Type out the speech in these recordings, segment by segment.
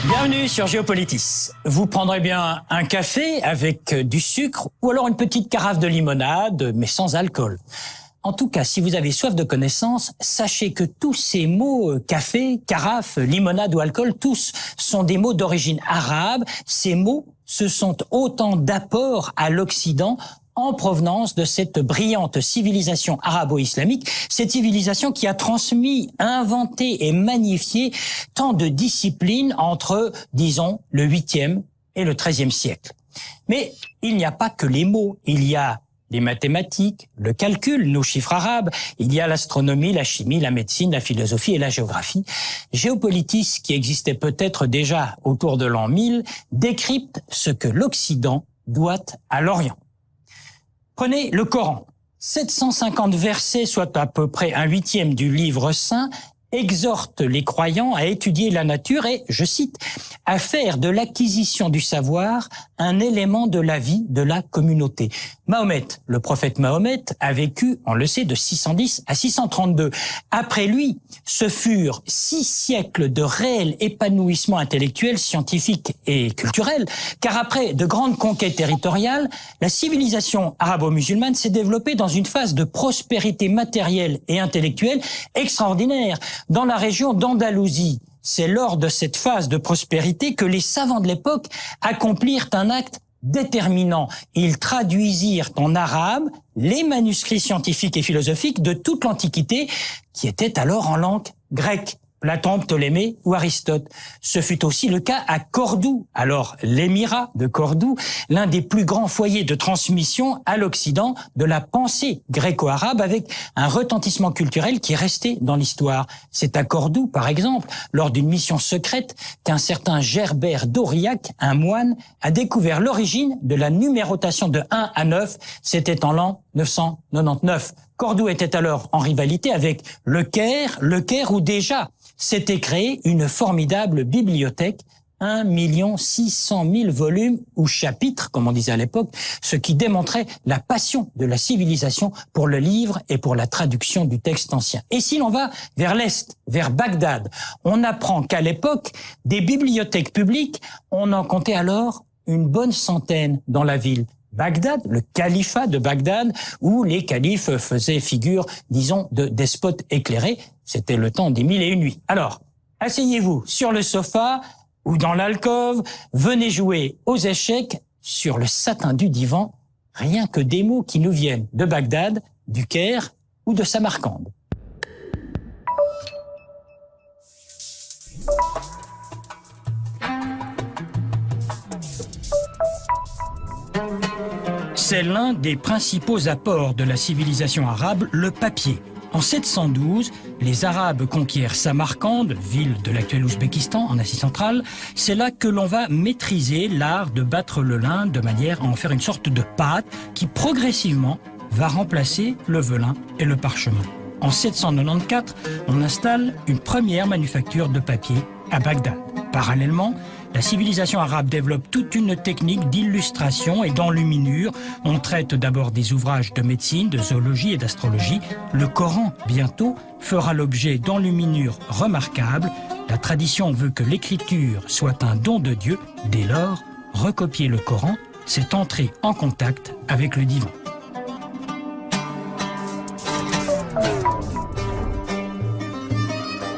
Bienvenue sur Géopolitis. Vous prendrez bien un café avec du sucre ou alors une petite carafe de limonade, mais sans alcool. En tout cas, si vous avez soif de connaissances, sachez que tous ces mots, café, carafe, limonade ou alcool, tous sont des mots d'origine arabe. Ces mots, ce sont autant d'apports à l'Occident en provenance de cette brillante civilisation arabo-islamique, cette civilisation qui a transmis, inventé et magnifié tant de disciplines entre, disons, le 8e et le 13e siècle. Mais il n'y a pas que les mots, il y a les mathématiques, le calcul, nos chiffres arabes, il y a l'astronomie, la chimie, la médecine, la philosophie et la géographie. Géopolitis, qui existait peut-être déjà autour de l'an 1000, décrypte ce que l'Occident doit à l'Orient. Prenez le Coran. 750 versets, soit à peu près un huitième du livre saint, exhortent les croyants à étudier la nature et, je cite, à faire de l'acquisition du savoir un élément de la vie de la communauté. Mahomet, le prophète Mahomet, a vécu, on le sait, de 610 à 632. Après lui, ce furent 6 siècles de réel épanouissement intellectuel, scientifique et culturel, car après de grandes conquêtes territoriales, la civilisation arabo-musulmane s'est développée dans une phase de prospérité matérielle et intellectuelle extraordinaire. Dans la région d'Andalousie, c'est lors de cette phase de prospérité que les savants de l'époque accomplirent un acte déterminant. Ils traduisirent en arabe les manuscrits scientifiques et philosophiques de toute l'Antiquité, qui étaient alors en langue grecque. Platon, Ptolémée ou Aristote. Ce fut aussi le cas à Cordoue, alors l'émirat de Cordoue, l'un des plus grands foyers de transmission à l'Occident de la pensée gréco-arabe avec un retentissement culturel qui est resté dans l'histoire. C'est à Cordoue, par exemple, lors d'une mission secrète, qu'un certain Gerbert d'Aurillac, un moine, a découvert l'origine de la numérotation de 1 à 9. C'était en l'an 999. Cordoue était alors en rivalité avec Le Caire où déjà s'était créée une formidable bibliothèque, 1 600 000 volumes ou chapitres, comme on disait à l'époque, ce qui démontrait la passion de la civilisation pour le livre et pour la traduction du texte ancien. Et si l'on va vers l'Est, vers Bagdad, on apprend qu'à l'époque, des bibliothèques publiques, on en comptait alors une bonne centaine dans la ville. Bagdad, le califat de Bagdad, où les califes faisaient figure, disons, de despotes éclairés. C'était le temps des 1001 nuits. Alors, asseyez-vous sur le sofa ou dans l'alcôve, venez jouer aux échecs sur le satin du divan, rien que des mots qui nous viennent de Bagdad, du Caire ou de Samarcande. C'est l'un des principaux apports de la civilisation arabe, le papier. En 712, les Arabes conquièrent Samarcande, ville de l'actuel Ouzbékistan, en Asie centrale. C'est là que l'on va maîtriser l'art de battre le lin de manière à en faire une sorte de pâte qui progressivement va remplacer le velin et le parchemin. En 794, on installe une première manufacture de papier à Bagdad. Parallèlement, la civilisation arabe développe toute une technique d'illustration et d'enluminure. On traite d'abord des ouvrages de médecine, de zoologie et d'astrologie. Le Coran, bientôt, fera l'objet d'enluminures remarquables. La tradition veut que l'écriture soit un don de Dieu. Dès lors, recopier le Coran, c'est entrer en contact avec le divin.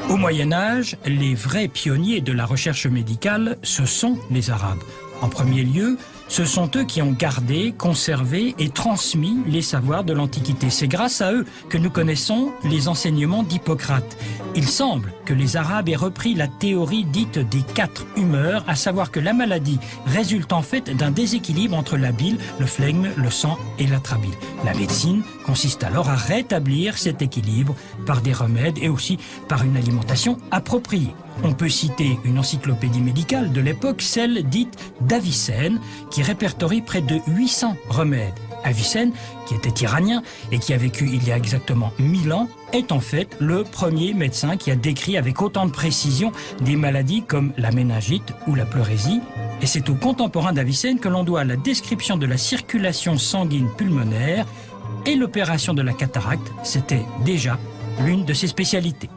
Au Moyen-Âge, les vrais pionniers de la recherche médicale, ce sont les Arabes. En premier lieu, ce sont eux qui ont gardé, conservé et transmis les savoirs de l'Antiquité. C'est grâce à eux que nous connaissons les enseignements d'Hippocrate. Il semble que les Arabes aient repris la théorie dite des 4 humeurs, à savoir que la maladie résulte en fait d'un déséquilibre entre la bile, le flegme, le sang et l'atrabile. La médecine consiste alors à rétablir cet équilibre par des remèdes et aussi par une alimentation appropriée. On peut citer une encyclopédie médicale de l'époque, celle dite d'Avicenne, qui répertorie près de 800 remèdes. Avicenne, qui était iranien et qui a vécu il y a exactement 1000 ans, est en fait le premier médecin qui a décrit avec autant de précision des maladies comme la méningite ou la pleurésie. Et c'est aux contemporains d'Avicenne que l'on doit la description de la circulation sanguine pulmonaire et l'opération de la cataracte. C'était déjà l'une de ses spécialités.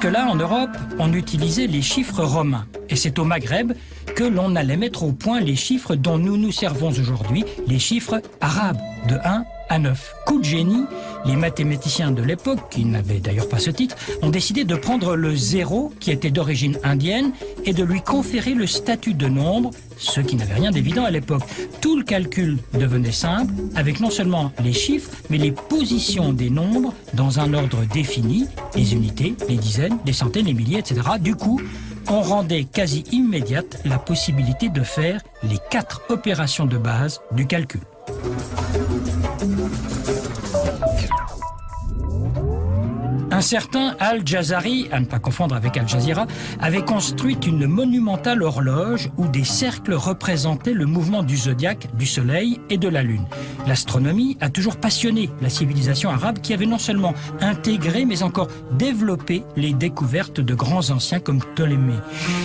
Jusque-là, en Europe, on utilisait les chiffres romains. Et c'est au Maghreb que l'on allait mettre au point les chiffres dont nous nous servons aujourd'hui, les chiffres arabes, de 1 à 9. Coup de génie, les mathématiciens de l'époque, qui n'avaient d'ailleurs pas ce titre, ont décidé de prendre le 0, qui était d'origine indienne, et de lui conférer le statut de nombre, ce qui n'avait rien d'évident à l'époque. Tout le calcul devenait simple, avec non seulement les chiffres, mais les positions des nombres dans un ordre défini, les unités, les dizaines, les centaines, les milliers, etc. Du coup, on rendait quasi immédiate la possibilité de faire les 4 opérations de base du calcul. Un certain Al-Jazari, à ne pas confondre avec Al Jazeera, avait construit une monumentale horloge où des cercles représentaient le mouvement du zodiaque, du soleil et de la lune. L'astronomie a toujours passionné la civilisation arabe qui avait non seulement intégré mais encore développé les découvertes de grands anciens comme Ptolémée.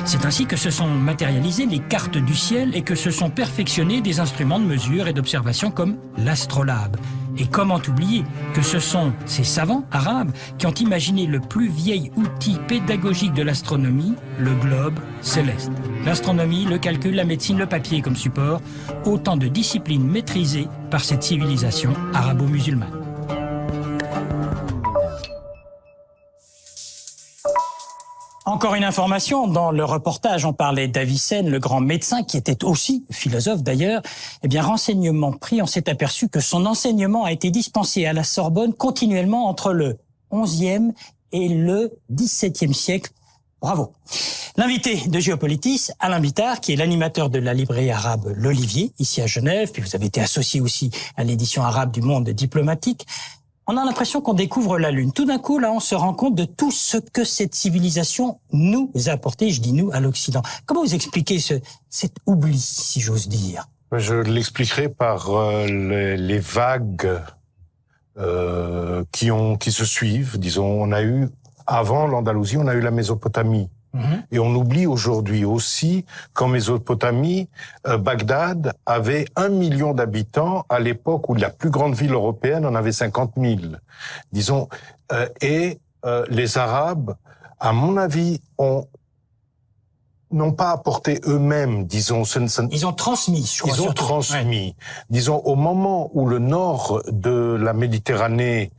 C'est ainsi que se sont matérialisées les cartes du ciel et que se sont perfectionnés des instruments de mesure et d'observation comme l'astrolabe. Et comment oublier que ce sont ces savants arabes qui ont imaginé le plus vieil outil pédagogique de l'astronomie, le globe céleste. L'astronomie, le calcul, la médecine, le papier comme support, autant de disciplines maîtrisées par cette civilisation arabo-musulmane. Encore une information, dans le reportage, on parlait d'Avicenne, le grand médecin, qui était aussi philosophe d'ailleurs. Eh bien, renseignement pris, on s'est aperçu que son enseignement a été dispensé à la Sorbonne continuellement entre le 11e et le 17e siècle. Bravo. L'invité de Géopolitis, Alain Bittard, qui est l'animateur de la librairie arabe L'Olivier, ici à Genève, puis vous avez été associé aussi à l'édition arabe du Monde diplomatique. On a l'impression qu'on découvre la Lune. Tout d'un coup, là, on se rend compte de tout ce que cette civilisation nous a apporté, je dis nous, à l'Occident. Comment vous expliquez cet oubli, si j'ose dire? Je l'expliquerai par les vagues qui se suivent. Disons, on a eu, avant l'Andalousie, on a eu la Mésopotamie. Et on oublie aujourd'hui aussi qu'en Mésopotamie, Bagdad avait 1 million d'habitants à l'époque où la plus grande ville européenne en avait 50 000. Disons, les Arabes, à mon avis, n'ont pas apporté eux-mêmes, disons... Ils ont transmis, je crois. Ils ont transmis. Ouais. Disons, au moment où le nord de la Méditerranée...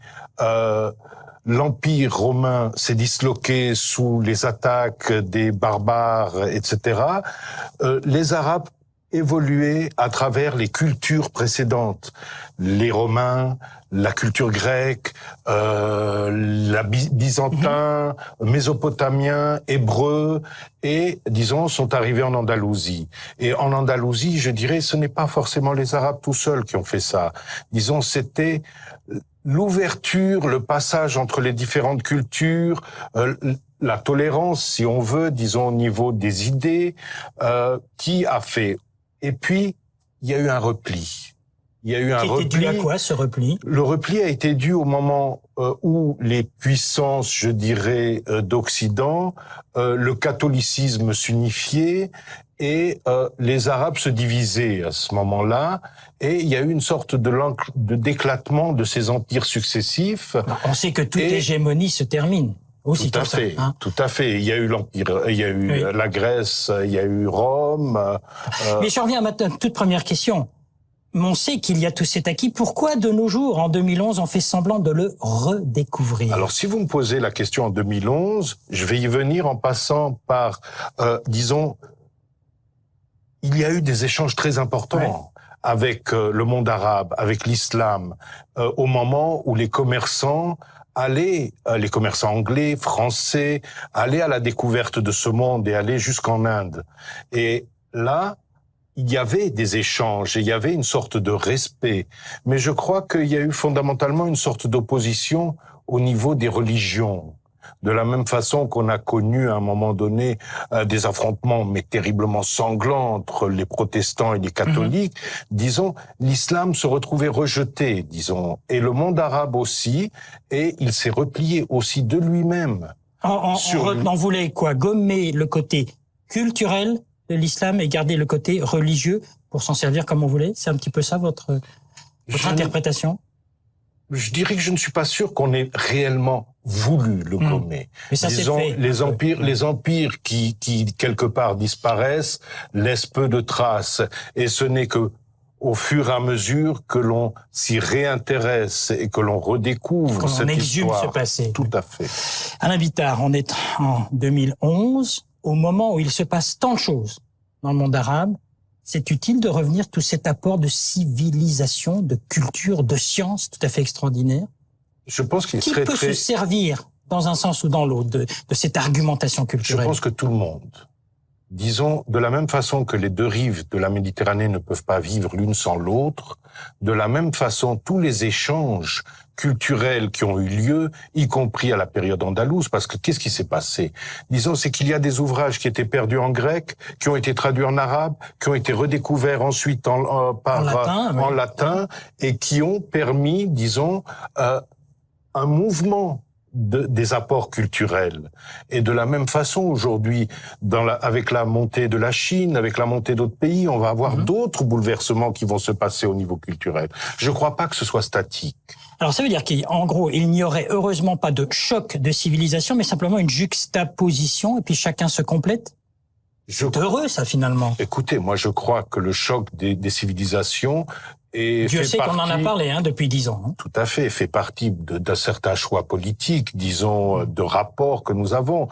l'Empire romain s'est disloqué sous les attaques des barbares, etc. Les Arabes évoluaient à travers les cultures précédentes. Les Romains, la culture grecque, la byzantin, mésopotamien, hébreu, et, disons, sont arrivés en Andalousie. Et en Andalousie, je dirais, ce n'est pas forcément les Arabes tout seuls qui ont fait ça. Disons, c'était... l'ouverture, le passage entre les différentes cultures, la tolérance, si on veut, disons au niveau des idées, qui a fait. Et puis, il y a eu un repli. Il y a eu un repli. Qui était dû à quoi, ce repli? Le repli a été dû au moment où les puissances, je dirais, d'Occident, le catholicisme s'unifiait et les Arabes se divisaient à ce moment-là, et il y a eu une sorte de d'éclatement de ces empires successifs. On sait que toute hégémonie se termine. Aussi tout à fait, hein. Tout à fait. Il y a eu l'empire, il y a eu la Grèce, il y a eu Rome. Mais je reviens à ma toute première question. On sait qu'il y a tout cet acquis. Pourquoi, de nos jours, en 2011, on fait semblant de le redécouvrir? Alors, si vous me posez la question en 2011, je vais y venir en passant par, disons, il y a eu des échanges très importants avec le monde arabe, avec l'islam, au moment où les commerçants les commerçants anglais, français, allaient à la découverte de ce monde et allaient jusqu'en Inde. Et là, il y avait des échanges et il y avait une sorte de respect. Mais je crois qu'il y a eu fondamentalement une sorte d'opposition au niveau des religions. De la même façon qu'on a connu à un moment donné des affrontements mais terriblement sanglants entre les protestants et les catholiques, disons, l'islam se retrouvait rejeté, disons, et le monde arabe aussi, et il s'est replié aussi de lui-même. On voulait quoi? Gommer le côté culturel de l'islam et garder le côté religieux pour s'en servir comme on voulait? C'est un petit peu ça votre interprétation? Je dirais que je ne suis pas sûr qu'on ait réellement voulu le gommer. Mais ça, disons, c'est fait. les empires qui quelque part disparaissent laissent peu de traces, et ce n'est que au fur et à mesure que l'on s'y réintéresse et que l'on redécouvre cette exhume histoire. ce passé. Tout à fait. Alain Bittard, on est en 2011, au moment où il se passe tant de choses dans le monde arabe. C'est utile de revenir tout cet apport de civilisation, de culture, de science tout à fait extraordinaire. Je pense qu'il Qui serait peut se servir dans un sens ou dans l'autre de cette argumentation culturelle? Je pense que tout le monde. Disons, de la même façon que les deux rives de la Méditerranée ne peuvent pas vivre l'une sans l'autre, de la même façon, tous les échanges culturels qui ont eu lieu, y compris à la période andalouse, parce que qu'est-ce qui s'est passé? Disons, c'est qu'il y a des ouvrages qui étaient perdus en grec, qui ont été traduits en arabe, qui ont été redécouverts ensuite en latin, et qui ont permis, disons, un mouvement des apports culturels. Et de la même façon, aujourd'hui, avec la montée de la Chine, avec la montée d'autres pays, on va avoir d'autres bouleversements qui vont se passer au niveau culturel. Je ne crois pas que ce soit statique. Alors ça veut dire qu'en gros, il n'y aurait heureusement pas de choc de civilisation, mais simplement une juxtaposition, et puis chacun se complète? C'est heureux, ça, finalement. Écoutez, moi, je crois que le choc des civilisations Dieu sait qu'on en a parlé depuis 10 ans. Hein. Tout à fait, fait partie d'un certain choix politique, disons, de rapports que nous avons.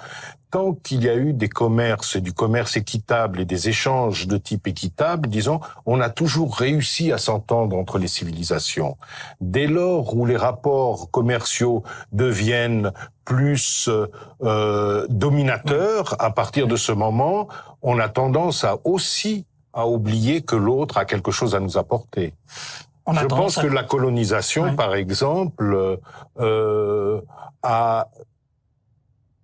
Tant qu'il y a eu des commerces, du commerce équitable et des échanges de type équitable, disons, on a toujours réussi à s'entendre entre les civilisations. Dès lors où les rapports commerciaux deviennent plus dominateurs, à partir de ce moment, on a tendance à oublier que l'autre a quelque chose à nous apporter. Je pense que la colonisation, par exemple, a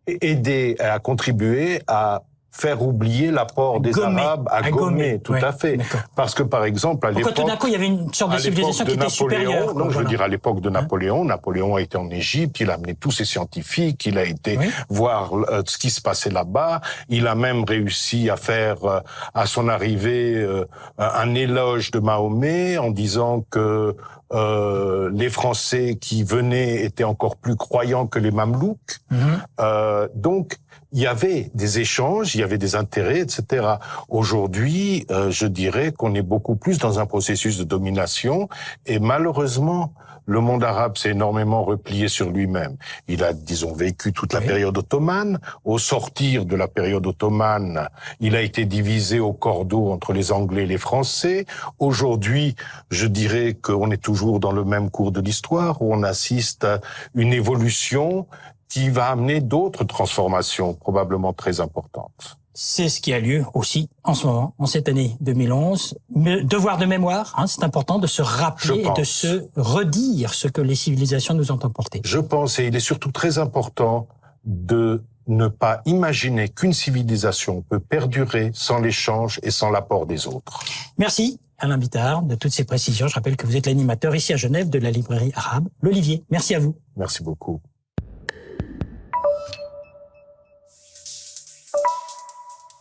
aidé, a contribué à faire oublier l'apport des Arabes, à gommer, tout à fait. Parce que, par exemple, à l'époque... Tout d'un coup, il y avait une sorte de civilisation qui était supérieure. Non, je veux dire, à l'époque de Napoléon, Napoléon a été en Égypte, il a amené tous ses scientifiques, il a été voir ce qui se passait là-bas, il a même réussi à faire, à son arrivée, un éloge de Mahomet en disant que les Français qui venaient étaient encore plus croyants que les Mamelouks. Donc, il y avait des échanges, il y avait des intérêts, etc. Aujourd'hui, je dirais qu'on est beaucoup plus dans un processus de domination, et malheureusement, le monde arabe s'est énormément replié sur lui-même. Il a, disons, vécu toute la période ottomane. Au sortir de la période ottomane, il a été divisé au cordeau entre les Anglais et les Français. Aujourd'hui, je dirais qu'on est toujours dans le même cours de l'histoire, où on assiste à une évolution qui va amener d'autres transformations probablement très importantes. C'est ce qui a lieu aussi en ce moment, en cette année 2011. Devoir de mémoire, c'est important de se rappeler et de se redire ce que les civilisations nous ont apporté. Je pense, et il est surtout très important de ne pas imaginer qu'une civilisation peut perdurer sans l'échange et sans l'apport des autres. Merci Alain Bittard de toutes ces précisions. Je rappelle que vous êtes l'animateur ici à Genève de la librairie arabe L'Olivier. Merci à vous. Merci beaucoup.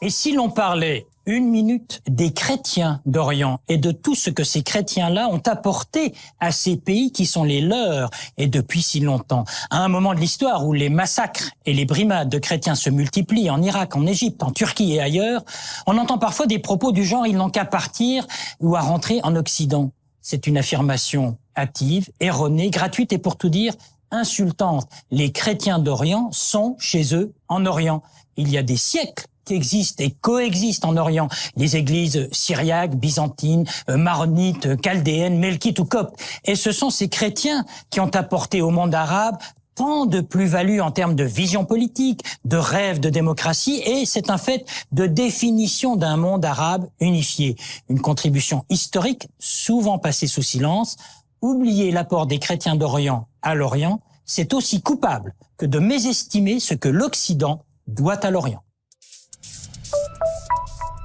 Et si l'on parlait une minute des chrétiens d'Orient et de tout ce que ces chrétiens-là ont apporté à ces pays qui sont les leurs et depuis si longtemps, à un moment de l'histoire où les massacres et les brimades de chrétiens se multiplient en Irak, en Égypte, en Turquie et ailleurs, on entend parfois des propos du genre « ils n'ont qu'à partir ou à rentrer en Occident ». C'est une affirmation hâtive, erronée, gratuite et pour tout dire insultante. Les chrétiens d'Orient sont chez eux en Orient. Il y a des siècles qui existent et coexistent en Orient, les églises syriaques, byzantines, maronites, chaldéennes, melkites ou coptes. Et ce sont ces chrétiens qui ont apporté au monde arabe tant de plus-value en termes de vision politique, de rêve de démocratie, et c'est un fait de définition d'un monde arabe unifié. Une contribution historique souvent passée sous silence. Oublier l'apport des chrétiens d'Orient à l'Orient, c'est aussi coupable que de mésestimer ce que l'Occident doit à l'Orient.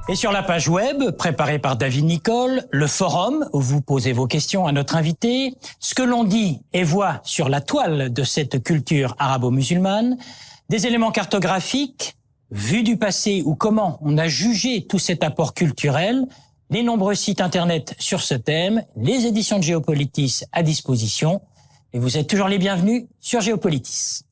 Et sur la page web, préparée par David Nicole, le forum où vous posez vos questions à notre invité, ce que l'on dit et voit sur la toile de cette culture arabo-musulmane, des éléments cartographiques, vus du passé ou comment on a jugé tout cet apport culturel, les nombreux sites internet sur ce thème, les éditions de Géopolitis à disposition, Et vous êtes toujours les bienvenus sur Géopolitis.